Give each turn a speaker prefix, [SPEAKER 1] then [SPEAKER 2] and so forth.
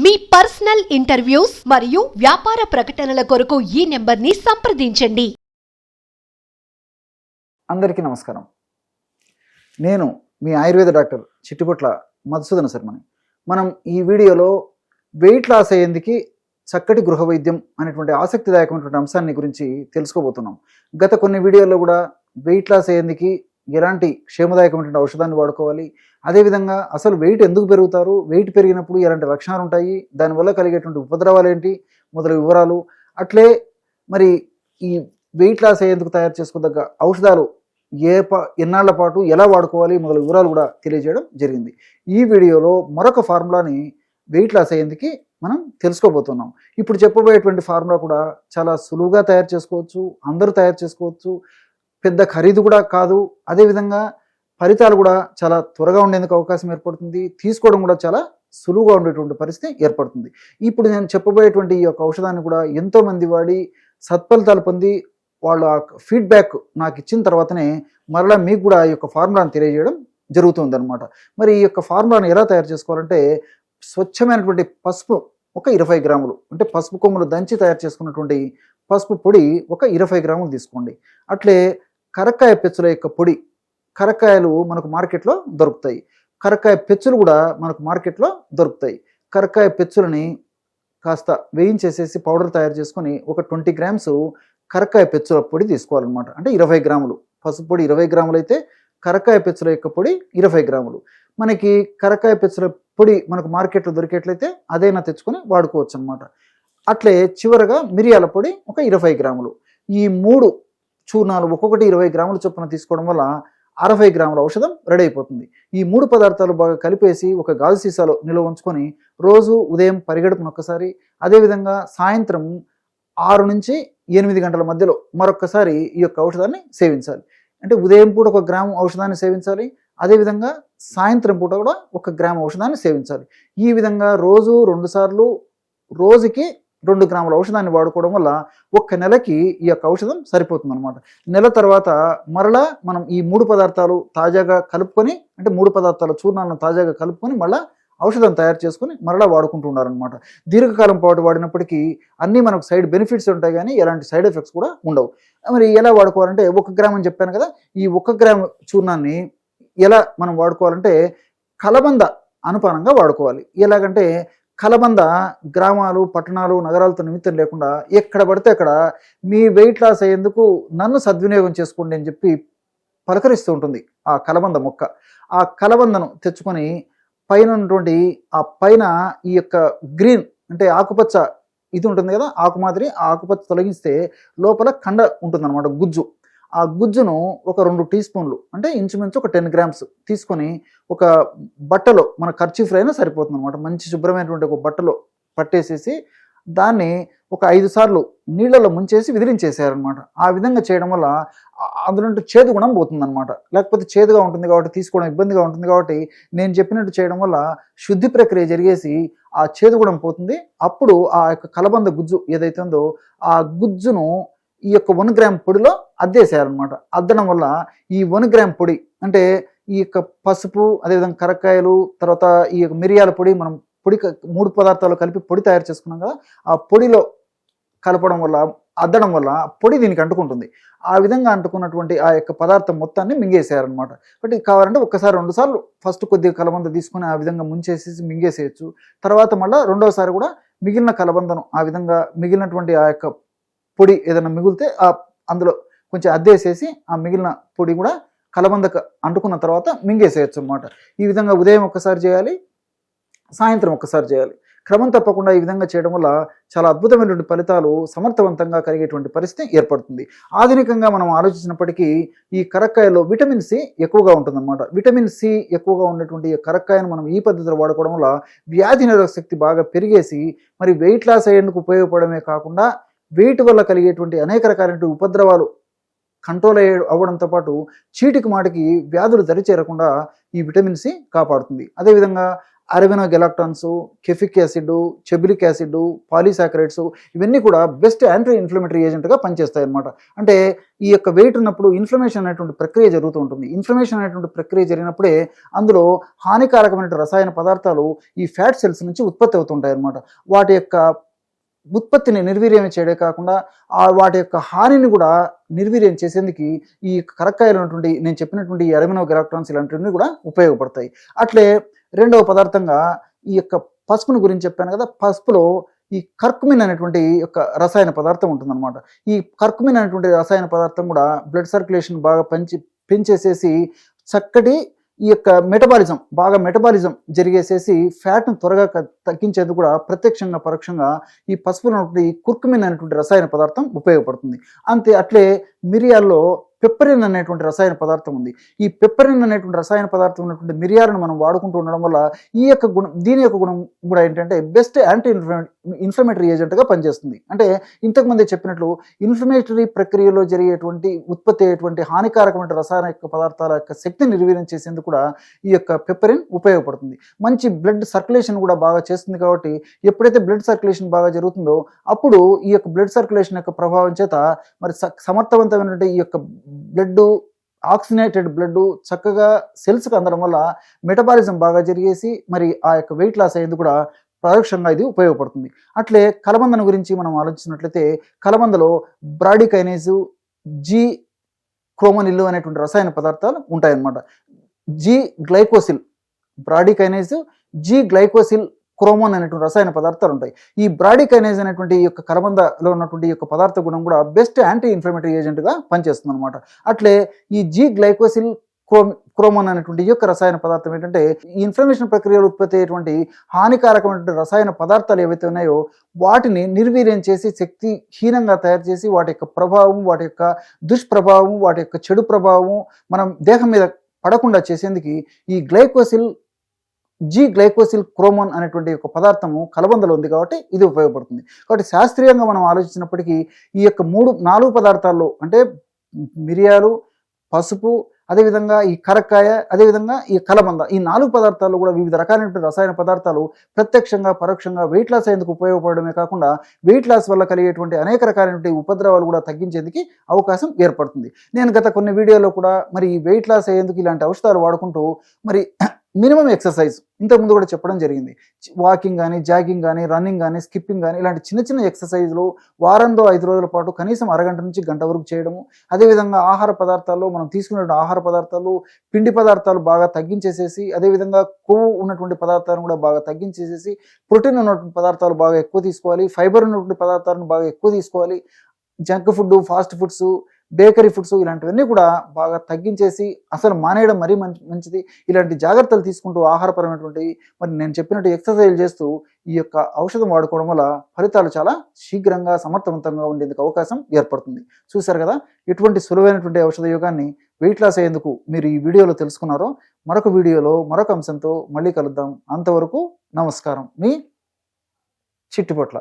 [SPEAKER 1] మీ personal interviews మరియు వ్యాపార ప్రకటనల కొరకు ఈ నెంబర్ని సంప్రదించండి.
[SPEAKER 2] అందరికీ నమస్కారం. నేను మీ ఆయుర్వేద డాక్టర్ చిట్టిపొట్ల మధుసూదన శర్మని. మనం ఈ వీడియోలో వెయిట్ లాస్ అయ్యేందుకు చక్కటి గృహ వైద్యం అనేటువంటి ఆసక్తిదాయకమైనటువంటి అంశాన్ని గురించి తెలుసుకోబోతున్నాం. గత కొన్ని వీడియోల్లో కూడా వెయిట్ లాస్ అయ్యేందుకు ఎలాంటి క్షేమదాయకమైనటువంటి ఔషధాన్ని వాడుకోవాలి, అదేవిధంగా అసలు వెయిట్ ఎందుకు పెరుగుతారు, వెయిట్ పెరిగినప్పుడు ఎలాంటి లక్షణాలు ఉంటాయి, దానివల్ల కలిగేటువంటి ఉపద్రవాలు ఏంటి మొదలగు వివరాలు, అట్లే మరి ఈ వెయిట్ లాస్ అయ్యేందుకు తయారు చేసుకోదగ్గ ఔషధాలు ఎన్నాళ్ల పాటు ఎలా వాడుకోవాలి మొదలగు వివరాలు కూడా తెలియజేయడం జరిగింది. ఈ వీడియోలో మరొక ఫార్ములాని వెయిట్ లాస్ అయ్యేందుకు మనం తెలుసుకోబోతున్నాం. ఇప్పుడు చెప్పబోయేటువంటి ఫార్ములా కూడా చాలా సులువుగా తయారు చేసుకోవచ్చు, అందరూ తయారు చేసుకోవచ్చు, పెద్ద ఖరీదు కూడా కాదు, అదేవిధంగా ఫలితాలు కూడా చాలా త్వరగా ఉండేందుకు అవకాశం ఏర్పడుతుంది, తీసుకోవడం కూడా చాలా సులువుగా ఉండేటువంటి పరిస్థితి ఏర్పడుతుంది. ఇప్పుడు నేను చెప్పబోయేటువంటి ఈ యొక్క ఔషధాన్ని కూడా ఎంతోమంది వాడి సత్ఫలితాలు పొంది వాళ్ళ ఫీడ్బ్యాక్ నాకు ఇచ్చిన తర్వాతనే మరలా మీకు కూడా ఈ యొక్క ఫార్ములాను తెలియజేయడం జరుగుతుంది అనమాట. మరి ఈ యొక్క ఫార్ములాను ఎలా తయారు చేసుకోవాలంటే, స్వచ్ఛమైనటువంటి పసుపు ఒక 20 గ్రాములు, అంటే పసుపు కొమ్ములు దంచి తయారు చేసుకున్నటువంటి పసుపు పొడి ఒక 20 గ్రాములు తీసుకోండి. అట్లే కరక్కాయ పెచ్చుల యొక్క పొడి, కరక్కాయలు మనకు మార్కెట్లో దొరుకుతాయి, కరక్కాయ పెచ్చులు కూడా మనకు మార్కెట్లో దొరుకుతాయి. కరక్కాయ పెచ్చులని కాస్త వేయించేసేసి పౌడర్ తయారు చేసుకొని ఒక 20 గ్రామ్స్ కరక్కాయ పెచ్చుల పొడి తీసుకోవాలన్నమాట. అంటే 20 గ్రాములు పసుపు పొడి 20 గ్రాములు అయితే కరక్కాయ పెచ్చుల యొక్క పొడి 20 గ్రాములు. మనకి కరక్కాయ పెచ్చుల పొడి మనకు మార్కెట్లో దొరికేట్లయితే అదైనా తెచ్చుకొని వాడుకోవచ్చు అనమాట. అట్లే చివరగా మిరియాల పొడి ఒక 20 గ్రాములు. ఈ 3 చూర్ణాలు ఒక్కొక్కటి 20 గ్రాముల చొప్పున తీసుకోవడం వల్ల 60 గ్రాముల ఔషధం రెడీ అయిపోతుంది. ఈ 3 పదార్థాలు బాగా కలిపేసి ఒక గాజు సీసాలో నిల్వ ఉంచుకొని రోజు ఉదయం పరిగెడుపున ఒక్కసారి, అదేవిధంగా సాయంత్రం 6 నుంచి 8 గంటల మధ్యలో మరొక్కసారి ఈ యొక్క ఔషధాన్ని సేవించాలి. అంటే ఉదయం పూట 1 గ్రాము ఔషధాన్ని సేవించాలి, అదేవిధంగా సాయంత్రం పూట కూడా 1 గ్రాము ఔషధాన్ని సేవించాలి. ఈ విధంగా రోజు 2 సార్లు రోజుకి 2 గ్రాముల ఔషధాన్ని వాడుకోవడం వల్ల 1 నెలకి ఈ యొక్క ఔషధం సరిపోతుంది అనమాట. నెల తర్వాత మరలా మనం ఈ 3 పదార్థాలు తాజాగా కలుపుకొని, అంటే 3 పదార్థాల చూర్ణాలను తాజాగా కలుపుకొని మళ్ళీ ఔషధం తయారు చేసుకొని మరలా వాడుకుంటూ ఉండాలన్నమాట. దీర్ఘకాలం పాటు వాడినప్పటికీ అన్నీ మనకు సైడ్ బెనిఫిట్స్ ఉంటాయి, కానీ ఎలాంటి సైడ్ ఎఫెక్ట్స్ కూడా ఉండవు. మరి ఎలా వాడుకోవాలంటే, 1 గ్రామ్ అని చెప్పాను కదా, ఈ 1 గ్రామ్ చూర్ణాన్ని ఎలా మనం వాడుకోవాలంటే కలబంద అనుపానంగా వాడుకోవాలి. ఎలాగంటే కలబంద గ్రామాలు, పట్టణాలు, నగరాలతో నిమిత్తం లేకుండా ఎక్కడ పడితే అక్కడ మీ వెయిట్ లాస్ అయ్యేందుకు నన్ను సద్వినియోగం చేసుకోండి అని చెప్పి పలకరిస్తూ ఉంటుంది ఆ కలబంద మొక్క. ఆ కలబందను తెచ్చుకొని పైన ఉన్నటువంటి ఆ పైన ఈ యొక్క గ్రీన్ అంటే ఆకుపచ్చ ఇది ఉంటుంది కదా, ఆకు మాదిరి ఆ ఆకుపచ్చ తొలగిస్తే లోపల కండ ఉంటుందన్నమాట, గుజ్జు. ఆ గుజ్జును ఒక 2 టీ స్పూన్లు, అంటే ఇంచుమించు ఒక 10 గ్రామ్స్ తీసుకొని ఒక బట్టలో, మన కర్చీఫ్ అయినా సరిపోతుంది అనమాట, మంచి శుభ్రమైనటువంటి ఒక బట్టలో పట్టేసేసి దాన్ని ఒక 5 సార్లు నీళ్ళలో ముంచేసి విదిలించేసారనమాట. ఆ విధంగా చేయడం వల్ల అందులో చేదు గుణం పోతుందన్నమాట. లేకపోతే చేదుగా ఉంటుంది కాబట్టి తీసుకోవడం ఇబ్బందిగా ఉంటుంది కాబట్టి నేను చెప్పినట్టు చేయడం వల్ల శుద్ధి ప్రక్రియ జరిగేసి ఆ చేదు గుణం పోతుంది. అప్పుడు ఆ యొక్క కలబంద గుజ్జు ఏదైతే ఉందో ఆ గుజ్జును ఈ యొక్క 1 గ్రామ్ పొడిలో అద్దేసేయాలన్నమాట. అద్దడం వల్ల ఈ 1 గ్రామ్ పొడి, అంటే ఈ యొక్క పసుపు, అదేవిధంగా కరక్కాయలు, తర్వాత ఈ యొక్క మిరియాల పొడి, మనం పొడి 3 పదార్థాలు కలిపి పొడి తయారు చేసుకున్నాం కదా, ఆ పొడిలో కలపడం వల్ల, అద్దడం వల్ల పొడి దీనికి అంటుకుంటుంది. ఆ విధంగా అంటుకున్నటువంటి ఆ యొక్క పదార్థం మొత్తాన్ని మింగేసేయాలన్నమాట. బట్ కావాలంటే 1 సారి 2 సార్లు ఫస్ట్ కొద్దిగా కలబంద తీసుకొని ఆ విధంగా ముంచేసేసి మింగేసేయచ్చు. తర్వాత మళ్ళీ 2వ సారి కూడా మిగిలిన కలబందను ఆ విధంగా మిగిలినటువంటి ఆ యొక్క పొడి ఏదైనా మిగిలితే అందులో కొంచెం అద్దేసేసి ఆ మిగిలిన పొడి కూడా కలబందకు అంటుకున్న తర్వాత మింగేసేయచ్చు అనమాట. ఈ విధంగా ఉదయం 1 సారి చేయాలి, సాయంత్రం 1 సారి చేయాలి. క్రమం తప్పకుండా ఈ విధంగా చేయడం వల్ల చాలా అద్భుతమైనటువంటి ఫలితాలు సమర్థవంతంగా కలిగేటువంటి పరిస్థితి ఏర్పడుతుంది. ఆధునికంగా మనం ఆలోచించినప్పటికీ ఈ కరక్కాయలో విటమిన్ సి ఎక్కువగా ఉంటుందన్నమాట. విటమిన్ సి ఎక్కువగా ఉన్నటువంటి కరక్కాయను మనం ఈ పద్ధతిలో వాడుకోవడం వల్ల వ్యాధి నిరోధక శక్తి బాగా పెరిగేసి మరి వెయిట్ లాస్ అయ్యేందుకు ఉపయోగపడమే కాకుండా వెయిట్ వల్ల కలిగేటువంటి అనేక రకాలైన ఉపద్రవాలు కంట్రోల్ అవ్వడంతో పాటు చీటికి మాటికి వ్యాధులు దరిచేరకుండా ఈ విటమిన్ సి కాపాడుతుంది. అదేవిధంగా అరబినో గెలాక్టాన్స్, కెఫిక్ యాసిడ్, చెబిలిక్ యాసిడ్, పాలీసాకరైడ్స్ ఇవన్నీ కూడా బెస్ట్ యాంటీ ఇన్ఫ్లమేటరీ ఏజెంట్గా పనిచేస్తాయి అన్నమాట. అంటే ఈ యొక్క వెయిట్ ఉన్నప్పుడు ఇన్ఫ్లమేషన్ అనేటువంటి ప్రక్రియ జరుగుతూ ఉంటుంది. ఇన్ఫ్లమేషన్ అనేటువంటి ప్రక్రియ జరిగినప్పుడే అందులో హానికారకమైన రసాయన పదార్థాలు ఈ ఫ్యాట్ సెల్స్ నుంచి ఉత్పత్తి అవుతుంటాయి అన్నమాట. వాటి యొక్క ఉత్పత్తిని నిర్వీర్యం చేయడే కాకుండా వాటి యొక్క హానిని కూడా నిర్వీర్యం చేసేందుకు ఈ కరక్కాయలు ఉన్నటువంటి నేను చెప్పినటువంటి ఈ అరబినో గెలాక్టాన్స్ ఇలాంటివన్నీ కూడా ఉపయోగపడతాయి. అట్లే రెండవ పదార్థంగా ఈ యొక్క పసుపును గురించి చెప్పాను కదా, పసుపులో ఈ కర్కుమిన్ అనేటువంటి యొక్క రసాయన పదార్థం ఉంటుందన్నమాట. ఈ కర్కుమిన్ అనేటువంటి రసాయన పదార్థం కూడా బ్లడ్ సర్క్యులేషన్ బాగా పెంచేసేసి చక్కటి ఈ యొక్క మెటబాలిజం జరిగేసేసి ఫ్యాట్ను త్వరగా తగ్గించేందుకు కూడా ప్రత్యక్షంగా పరోక్షంగా ఈ పసుపులో ఉన్నటువంటి కుర్కుమిన్ అనేటువంటి రసాయన పదార్థం ఉపయోగపడుతుంది. అట్లే మిరియాల్లో పెప్పరిన్ అనేటువంటి రసాయన పదార్థం ఉంది. ఈ పెప్పరిన్ అనేటువంటి రసాయన పదార్థం ఉన్నటువంటి మిరియాలను మనం వాడుకుంటూ ఉండడం వల్ల దీని యొక్క గుణం కూడా ఏంటంటే బెస్ట్ యాంటీ ఇన్ఫ్లమేటరీ ఏజెంట్గా పనిచేస్తుంది. అంటే ఇంతకుముందే చెప్పినట్లు ఇన్ఫ్లమేటరీ ప్రక్రియలో జరిగేటువంటి ఉత్పత్తి అయ్యేటువంటి హానికారకమైన రసాయన పదార్థాల యొక్క శక్తిని నిర్వీర్యం చేసేందుకు కూడా ఈ యొక్క పెప్పరిన్ ఉపయోగపడుతుంది. మంచి బ్లడ్ సర్క్యులేషన్ కూడా బాగా చేస్తుంది. కాబట్టి ఎప్పుడైతే బ్లడ్ సర్క్యులేషన్ బాగా జరుగుతుందో అప్పుడు ఈ యొక్క బ్లడ్ సర్క్యులేషన్ యొక్క ప్రభావం చేత మరి సమర్థవంతమైనటువంటి ఈ యొక్క బ్లడ్ ఆక్సిజనేటెడ్ బ్లడ్ చక్కగా సెల్స్కి అందడం వల్ల మెటబాలిజం బాగా జరిగేసి మరి ఆ యొక్క వెయిట్ లాస్ అయ్యేందుకు కూడా పరోక్షంగా ఇది ఉపయోగపడుతుంది. అట్లే కలబందను గురించి మనం ఆలోచించినట్లయితే కలబందలో బ్రాడికైనేజు, జీ క్రోమోనిల్ అనేటువంటి రసాయన పదార్థాలు ఉంటాయన్నమాట. జీ గ్లైకోసిల్, బ్రాడికైనేజు, జీ గ్లైకోసిల్ క్రోమోన్ అనేటువంటి రసాయన పదార్థాలు ఉంటాయి. ఈ బ్రాడికైనేజ్ అనేటువంటి ఈ యొక్క కలబందలో ఉన్నటువంటి ఈ యొక్క పదార్థ గుణం కూడా బెస్ట్ యాంటీ ఇన్ఫ్లమేటరీ ఏజెంట్గా పనిచేస్తుంది అనమాట. అట్లే ఈ జీ గ్లైకోసిల్ క్రోమోన్ అనేటువంటి ఈ యొక్క రసాయన పదార్థం ఏంటంటే ఈ ఇన్ఫ్లమేషన్ ప్రక్రియలో ఉత్పత్తి అయ్యేటువంటి హానికారకమైనటువంటి రసాయన పదార్థాలు ఏవైతే ఉన్నాయో వాటిని నిర్వీర్యం చేసి శక్తిహీనంగా తయారు చేసి వాటి యొక్క ప్రభావం, వాటి యొక్క దుష్ప్రభావం, వాటి యొక్క చెడు ప్రభావం మనం దేహం మీద పడకుండా చేసేందుకు ఈ జీ గ్లైకోసిల్ క్రోమోన్ అనేటువంటి ఒక పదార్థము కలబందలో ఉంది కాబట్టి ఇది ఉపయోగపడుతుంది. కాబట్టి శాస్త్రీయంగా మనం ఆలోచించినప్పటికీ ఈ యొక్క 4 పదార్థాల్లో అంటే మిరియాలు, పసుపు, అదేవిధంగా ఈ కరక్కాయ, అదేవిధంగా ఈ కలబంద, ఈ 4 పదార్థాలు కూడా వివిధ రకాలైనటువంటి రసాయన పదార్థాలు ప్రత్యక్షంగా పరోక్షంగా వెయిట్ లాస్ అయ్యేందుకు ఉపయోగపడమే కాకుండా వెయిట్ లాస్ వల్ల కలిగేటువంటి అనేక రకాలైనటువంటి ఉపద్రవాలు కూడా తగ్గించేందుకు అవకాశం ఏర్పడుతుంది. నేను గత కొన్ని వీడియోలో కూడా మరి ఈ వెయిట్ లాస్ అయ్యేందుకు ఇలాంటి ఔషధాలు వాడుకుంటూ మరి మినిమం ఎక్సర్సైజ్ ఇంతకుముందు కూడా చెప్పడం జరిగింది. వాకింగ్ కానీ, జాగింగ్ కానీ, రన్నింగ్ కానీ, స్కిప్పింగ్ కానీ ఇలాంటి చిన్న ఎక్సర్సైజ్లు వారంలో 5 రోజుల పాటు కనీసం అరగంట నుంచి గంట వరకు చేయడము. అదేవిధంగా ఆహార పదార్థాల్లో మనం తీసుకునే ఆహార పదార్థాలు, పిండి పదార్థాలు బాగా తగ్గించేసేసి, అదేవిధంగా కొవ్వు ఉన్నటువంటి పదార్థాలను కూడా బాగా తగ్గించేసేసి ప్రోటీన్ ఉన్నటువంటి పదార్థాలు బాగా ఎక్కువ తీసుకోవాలి, ఫైబర్ ఉన్నటువంటి పదార్థాలను బాగా ఎక్కువ తీసుకోవాలి. Junk food, fast foods, bakery foods ఇలాంటివన్నీ కూడా బాగా తగ్గించేసి అసలు మానేయడం మరీ మంచిది. ఇలాంటి జాగ్రత్తలు తీసుకుంటూ ఆహారపరమైనటువంటి మరి నేను చెప్పినట్టు ఎక్సర్సైజ్ చేస్తూ ఈ యొక్క ఔషధం వాడుకోవడం వల్ల ఫలితాలు చాలా శీఘ్రంగా సమర్థవంతంగా ఉండేందుకు అవకాశం ఏర్పడుతుంది. చూశారు కదా ఎటువంటి సులువైనటువంటి ఔషధ యోగాన్ని వెయిట్ లాస్ అయ్యేందుకు మీరు ఈ వీడియోలో తెలుసుకున్నారో. మరొక వీడియోలో మరొక అంశంతో మళ్ళీ కలుద్దాం. అంతవరకు నమస్కారం. మీ చిట్టిపొట్ల.